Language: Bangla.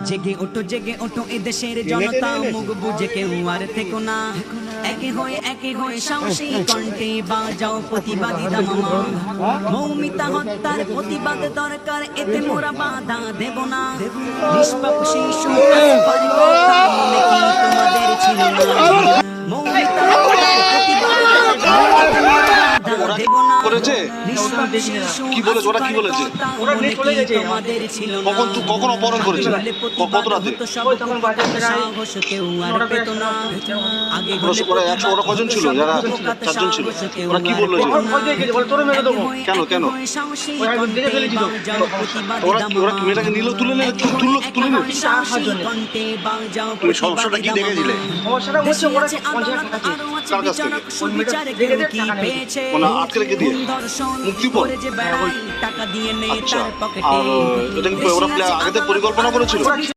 জেগে ওঠো এ দেশের জনতা, মুখ বুঝে কেউ আর থেকো না। একে হয়ে সাহসী কণ্ঠে বাজাও প্রতিবাদী দামামা। মৌমিতা হত্যার প্রতিবাদ দরকার, এতে মোরা বাধা দেব না। নিষ্পাপ শিশু আসফার কথা মনে কি তোমাদের ছিল না? মৌমিতা হত্যার প্রতিবাদ দরকার, এতে মোরা বাধা দেব না। নিষ্পাপ শিশু কি বলেছে ওরা? কি বলেছে? ওরা নিয়ে চলে গেছে তোমাদের ছিল না। কখন অপহরণ করেছে? কত রাতে? তখন সাহস কেউ আর পেত না। আগে ওরা 100 ওরা কজন ছিল? যারা 4 জন ছিল, ওরা কি বললো? কেন ওরা কি মেয়েটাকে নিল, তুলে নিল? তুমি সমস্যাটা কি দেখেছিলে? সমস্যাটা হচ্ছে ওরা 50 টাকা কার কাছ থেকে? মানে আটকে রেখে দিয়ে মুক্তি পর? আচ্ছা, আর এটা কি ওরা আগেতে পরিকল্পনা করেছিল?